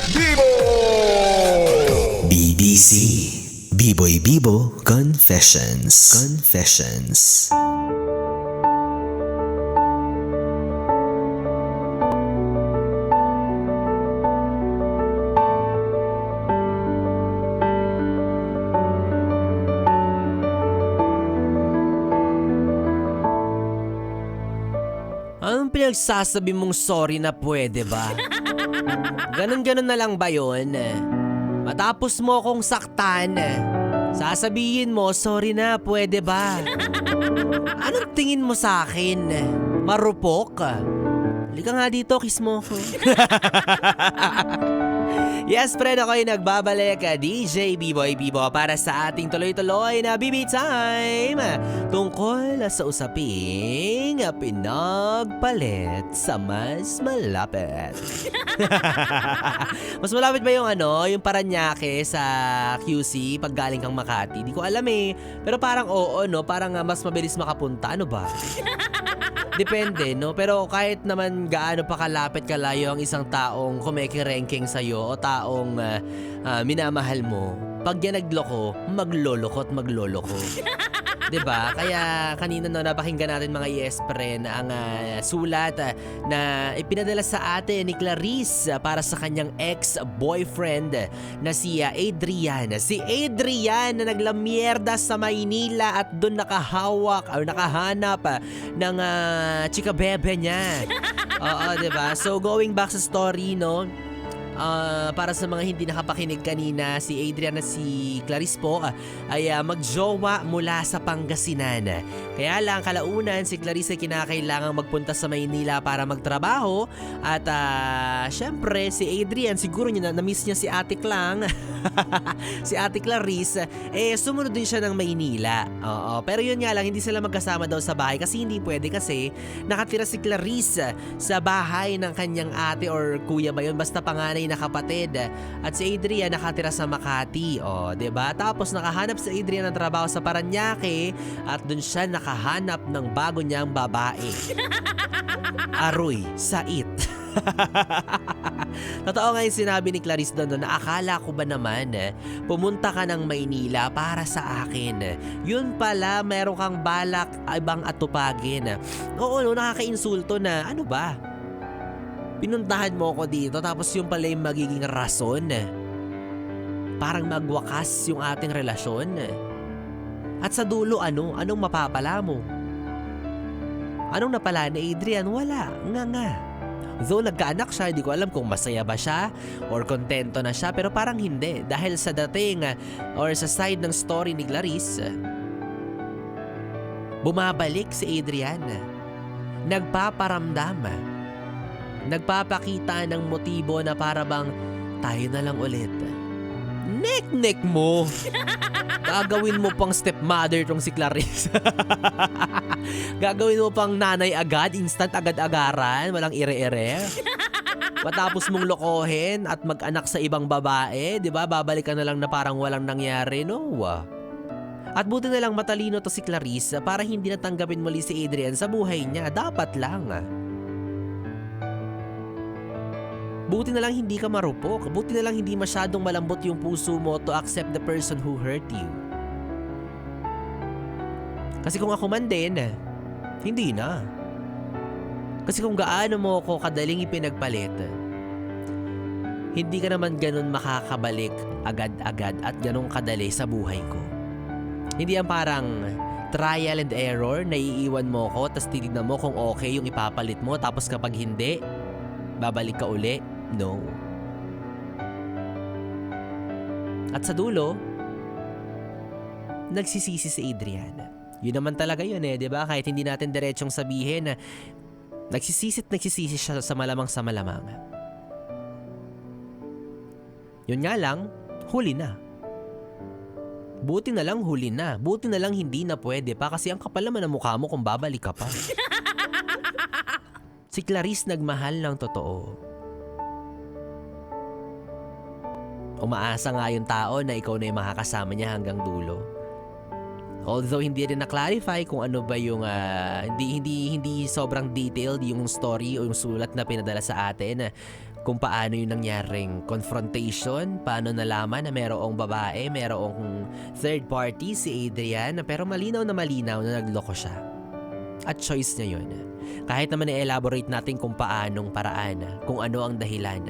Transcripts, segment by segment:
Bibo! BBC Biboy Bibo Confessions. Anong pinagsasabi mong sorry na pwede ba? Ganon-ganon na lang ba yun? Matapos mo akong saktan, sasabihin mo sorry na pwede ba? Anong tingin mo sa akin? Marupok? Halika nga dito, kiss mo ko. Yes, friend, ako'y nagbabalik, DJ Biboy Bibo para sa ating tuloy-tuloy na BB Time tungkol sa usaping pinagpalit sa mas malapit. Mas malapit ba yung Paranaque sa QC pag galing kang Makati? Di ko alam eh, pero parang oo, no? Parang mas mabilis makapunta, ano ba? Depende, no? Pero kahit naman gaano pa kalapit kalayo ang isang taong kumikirengking sa'yo o taong minamahal mo, pag yan nagloko, magloloko. Diba? Kaya kanina no, napakinggan natin mga yes-friend ang sulat na ipinadala sa atin ni Clarice para sa kanyang ex-boyfriend na si Adrian. Si Adrian na naglamierda sa Maynila at doon nakahawak o nakahanap ng chika bebe niya. Oo, diba? So going back sa story, no? Para sa mga hindi nakapakinig kanina, si Adrian at si Clarice po ay magjowa mula sa Pangasinan. Kaya lang kalaunan si Clarice ay kinakailangang magpunta sa Maynila para magtrabaho at syempre si Adrian siguro niya na-miss niya si Ate Klang. Si Ate Clarice sumunod din siya ng Maynila. Oo, pero yun nga lang hindi sila magkasama daw sa bahay kasi hindi pwede kasi nakatira si Clarice sa bahay ng kanyang ate or kuya ba yun, basta panganay na kapatid. At si Adrian nakatira sa Makati. O, 'di ba? Tapos nakahanap si Adrian ng trabaho sa Paranaque at dun siya nakahanap ng bago niyang babae. Aroy, Sait. Totoo nga yung sinabi ni Clarice doon na akala ko ba naman pumunta ka ng Maynila para sa akin. Yun pala meron kang balak ibang atupagin. Oo, no, nakakainsulto na ano ba? Pinuntahan mo ako dito tapos yung pala yung magiging rason. Parang magwakas yung ating relasyon. At sa dulo anong mapapala mo? Anong napala ni Adrian? Wala, nga. Though nagkaanak siya, hindi ko alam kung masaya ba siya or kontento na siya, pero parang hindi. Dahil sa dating or sa side ng story ni Clarice, bumabalik si Adrian. Nagpaparamdam. Nagpapakita ng motibo na para bang tayo na lang ulit. Nek-nek mo! Gagawin mo pang stepmother tong si Clarice. Gagawin mo pang nanay agad, instant agad-agaran, walang ire-ire. Matapos mong lokohin at mag-anak sa ibang babae, di ba? Babalik ka na lang na parang walang nangyari, no? At buti na lang matalino to si Clarice para hindi natanggapin muli si Adrian sa buhay niya. Dapat lang. Buti na lang hindi ka marupok. Buti na lang hindi masyadong malambot yung puso mo to accept the person who hurt you. Kasi kung ako man din, hindi na. Kasi kung gaano mo ako kadaling ipinagpalit, hindi ka naman ganun makakabalik agad-agad at ganun kadali sa buhay ko. Hindi yan parang trial and error na iiwan mo ko tapos titignan mo kung okay yung ipapalit mo tapos kapag hindi, babalik ka uli. No. At sa dulo, nagsisisi si Adrian. Yun naman talaga yun di ba? Kahit hindi natin diretsong sabihin na nagsisisi siya sa malamang. Yun nga lang, huli na. Buti na lang huli na. Buti na lang hindi na pwede pa kasi ang kapal naman ng mukha mo kung babalik ka pa. Si Clarice nagmahal ng totoo. Umaasa nga yung tao na ikaw na yung makakasama niya hanggang dulo. Although hindi rin na-clarify kung ano ba yung hindi sobrang detailed yung story o yung sulat na pinadala sa atin kung paano yung nangyaring confrontation, paano nalaman na merong babae, merong third party si Adrian, pero malinaw na nagloko siya. At choice niya yun. Kahit naman i-elaborate natin kung paanong paraan, kung ano ang dahilan,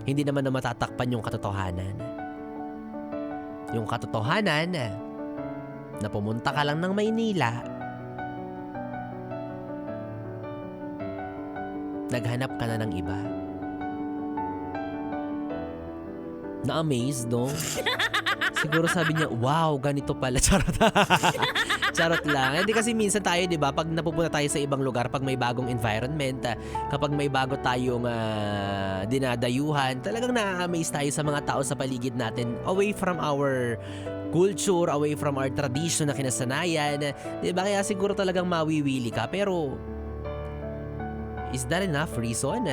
hindi naman na matatakpan yung katotohanan. Yung katotohanan na pumunta ka lang ng Maynila, naghanap ka na ng iba. Na-amaze, no? Siguro sabi niya, wow, ganito pala. Charot. Charot lang. Hindi kasi minsan tayo, di ba, pag napupunta tayo sa ibang lugar, pag may bagong environment, kapag may bago tayong dinadayuhan, talagang na-amaze tayo sa mga tao sa paligid natin, away from our culture, away from our tradition na kinasanayan. Di ba? Kaya siguro talagang mawiwili ka. Pero, is that enough reason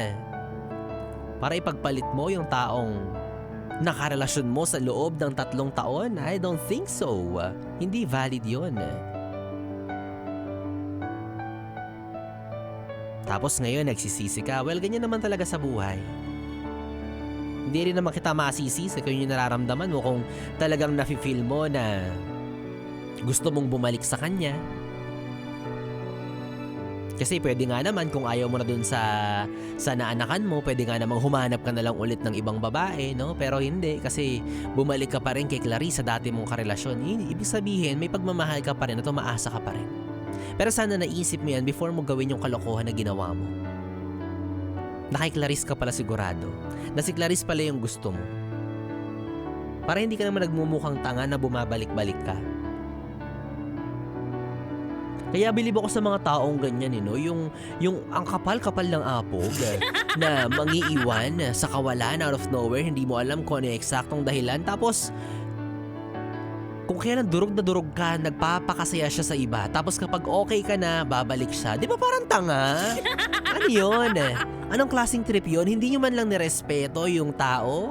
para ipagpalit mo yung taong nakarelasyon mo sa loob ng 3 taon? I don't think so. Hindi valid yun. Tapos ngayon nagsisisi ka. Well, ganyan naman talaga sa buhay. Hindi rin naman kita masisisi kung yung nararamdaman mo, kung talagang nafe-feel mo na gusto mong bumalik sa kanya. Kasi pwede nga naman kung ayaw mo na dun sa naanakan mo, pwede nga namang humanap ka na lang ulit ng ibang babae, no? Pero hindi, kasi bumalik ka pa rin kay Clarice sa dati mong karelasyon. Ibig sabihin, may pagmamahal ka pa rin at umaasa ka pa rin. Pero sana naisip mo yan before mo gawin yung kalokohan na ginawa mo. Na kay Clarice ka pala sigurado. Na si Clarice pala yung gusto mo. Para hindi ka naman nagmumukhang tanga na bumabalik-balik ka. Kaya bilib ako sa mga taong ganyan, no? Yung ang kapal-kapal ng apog na mangiiwan sa kawalan out of nowhere, hindi mo alam kung ano yung eksaktong dahilan. Tapos, kung kailan durog na durog ka, nagpapakasaya siya sa iba. Tapos kapag okay ka na, babalik siya. Di ba parang tanga? Ano yun? Anong klaseng trip yun? Hindi nyo man lang nirespeto yung tao?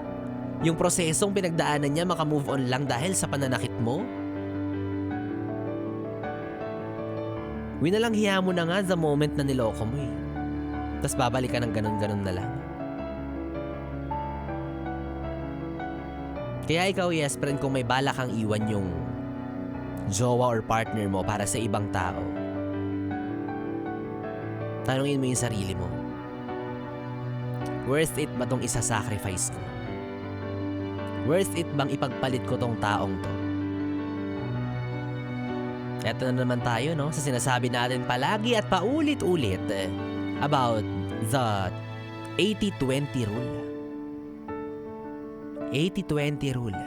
Yung prosesong pinagdaanan niya makamove on lang dahil sa pananakit mo? Winalang hiya mo na nga the moment na niloko mo eh. Tapos babalik ka ng ganun-ganun na lang. Kaya ikaw, yes, friend, kung may bala kang iwan yung jowa or partner mo para sa ibang tao, tanungin mo yung sarili mo. Worth it ba tong isa-sacrifice ko? Worth it bang ipagpalit ko tong taong to? Eto na naman tayo, no? Sa sinasabi natin palagi at paulit-ulit about the 80-20 rule. 80-20 rule.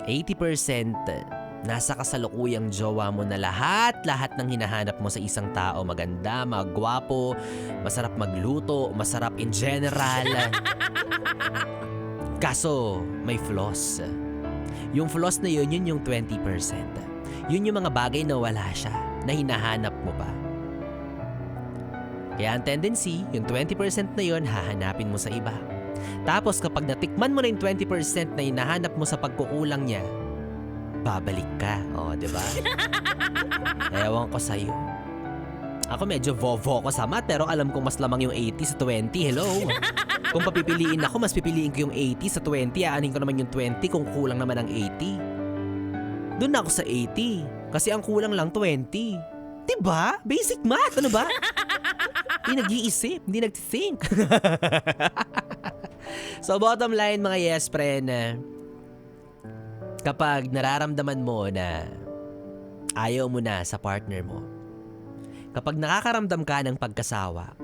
80% nasa kasalukuyang jowa mo na lahat ng hinahanap mo sa isang tao. Maganda, magwapo, masarap magluto, masarap in general. Kaso, may flaws. Yung flaws na yun yung 20%. Yun yung mga bagay na wala siya, na hinahanap mo pa. Kaya ang tendency, yung 20% na yun, hahanapin mo sa iba. Tapos kapag natikman mo na yung 20% na hinahanap mo sa pagkukulang niya, babalik ka. O, diba? Ewan ko sa'yo. Ako medyo vovo ko sa math, pero alam kong mas lamang yung 80 sa 20. Hello? Kung papipiliin ako, mas pipiliin ko yung 80 sa 20. Aanin ko naman yung 20 kung kulang naman ang 80. Doon ako sa 80. Kasi ang kulang lang 20. Diba? Basic math. Ano ba? Hindi nag-iisip. Hindi nag-think. So bottom line, mga yes friend, kapag nararamdaman mo na ayaw mo na sa partner mo, kapag nakakaramdam ka ng pagkasawa,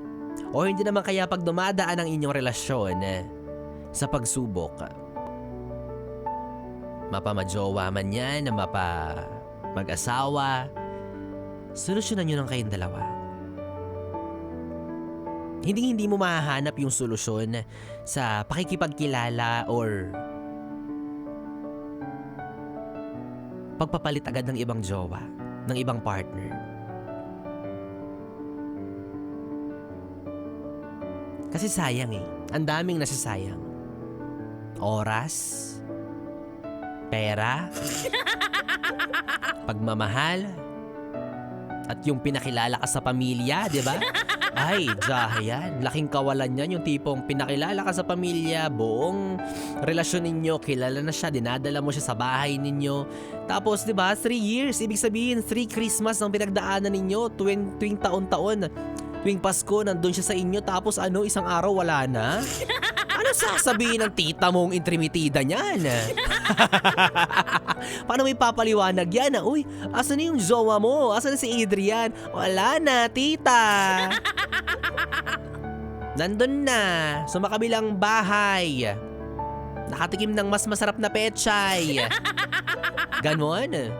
o hindi naman kaya pag dumadaan ang inyong relasyon sa pagsubok, mapamajowa man yan, mag-asawa, solusyonan nyo ng kayong dalawa. Hindi mo mahahanap yung solusyon sa pakikipagkilala or pagpapalit agad ng ibang jowa, ng ibang partner. Kasi sayang eh. Ang daming nasasayang. Oras, pera, pagmamahal, at yung pinakilala ka sa pamilya, di ba? Ay, yan. Laking kawalan yan. Yung tipong pinakilala ka sa pamilya, buong relasyon ninyo, kilala na siya, dinadala mo siya sa bahay ninyo. Tapos, di ba, 3 years. Ibig sabihin, 3 Christmas ang pinagdaanan ninyo, tuwing taon-taon. Tuwing Pasko, nandun siya sa inyo, tapos isang araw wala na? Ano sasabihin ng tita mong intrimitida niyan? Paano may papaliwanag yan? Uy, asan na yung jowa mo? Asan na si Adrian? Wala na, tita. Nandun na, sa makabilang bahay. Nakatikim ng mas masarap na pechay. Ganon.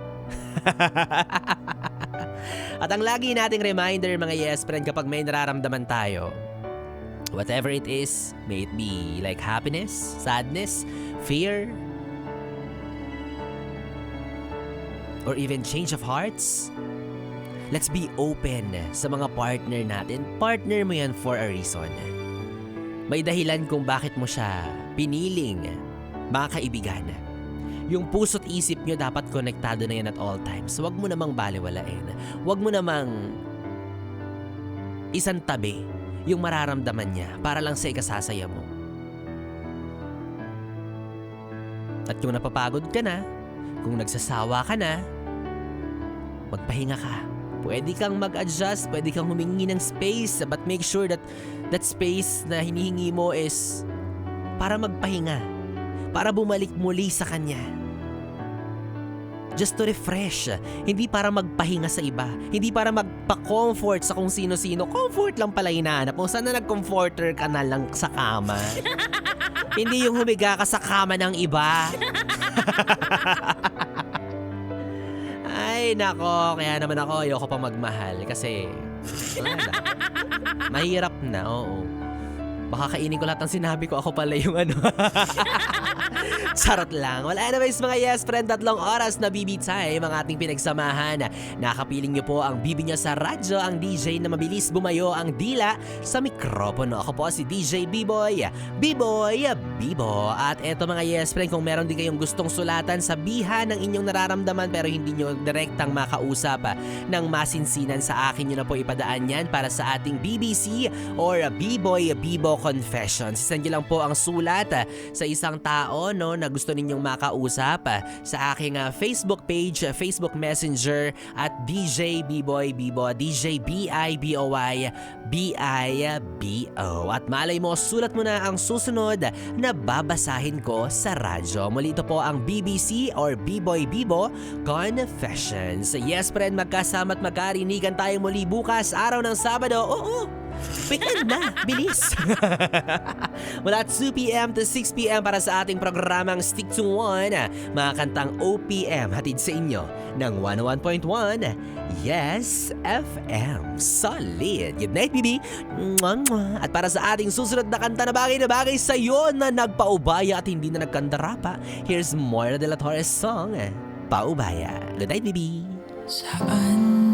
At ang lagi nating reminder mga yes friend kapag may nararamdaman tayo, whatever it is, may it be like happiness, sadness, fear, or even change of hearts, let's be open sa mga partner natin. Partner mo yan for a reason. May dahilan kung bakit mo siya piniling mga kaibigan. Yung puso't isip nyo dapat konektado na yan at all times. Huwag mo namang baliwalain. Huwag mo namang isang tabi yung mararamdaman niya para lang sa ikasasaya mo. At kung napapagod ka na, kung nagsasawa ka na, magpahinga ka. Pwede kang mag-adjust, pwede kang humingi ng space, but make sure that that space na hinihingi mo is para magpahinga, para bumalik muli sa kanya. Just to refresh, hindi para magpahinga sa iba, hindi para magpa-comfort sa kung sino-sino. Comfort lang pala hinahanap mo. Sana nag-comforter ka na lang sa kama. Hindi yung humiga ka sa kama ng iba. Ay, nako. Kaya naman ako, ayoko pa magmahal. Kasi, wala na. Mahirap na, oo. Baka kainin ko lahat ng sinabi ko. Ako pala yung Charot lang. Wala anyways mga yes friend, 3 oras na BB time ang ating pinagsamahan. Nakapiling niyo po ang BB niyo sa radyo, ang DJ na mabilis bumayo ang dila sa mikropono. Ako po si DJ B-Boy, B-Boy, Bibo. At eto mga yes friend, kung meron din kayong gustong sulatan, sabihan ng inyong nararamdaman pero hindi nyo direktang makausap ng masinsinan sa akin, nyo na po ipadaan yan para sa ating BBC or B-Boy, Bibo Confessions. Send nyo lang po ang sulat sa isang tao na gusto ninyong makausap sa aking Facebook page, Facebook Messenger at DJ B-Boy Bibo, DJ B-I-B-O-Y B-I-B-O. At malay mo, sulat mo na ang susunod na babasahin ko sa radyo. Muli ito po ang BBC or B-Boy Bibo Confessions. Yes friend, magkasama at magkarinigan tayo muli bukas, araw ng Sabado. Oo! Weekend na! Bilis! Mula 2 p.m. to 6 p.m. para sa ating programang Stick to One, mga kantang OPM hatid sa inyo ng 101.1 Yes FM. Solid! Good night, baby! At para sa ating susunod na kanta na bagay sa iyo na nagpaubaya at hindi na nagkandara pa, here's Moira de la Torres song, Paubaya. Good night, baby! Saan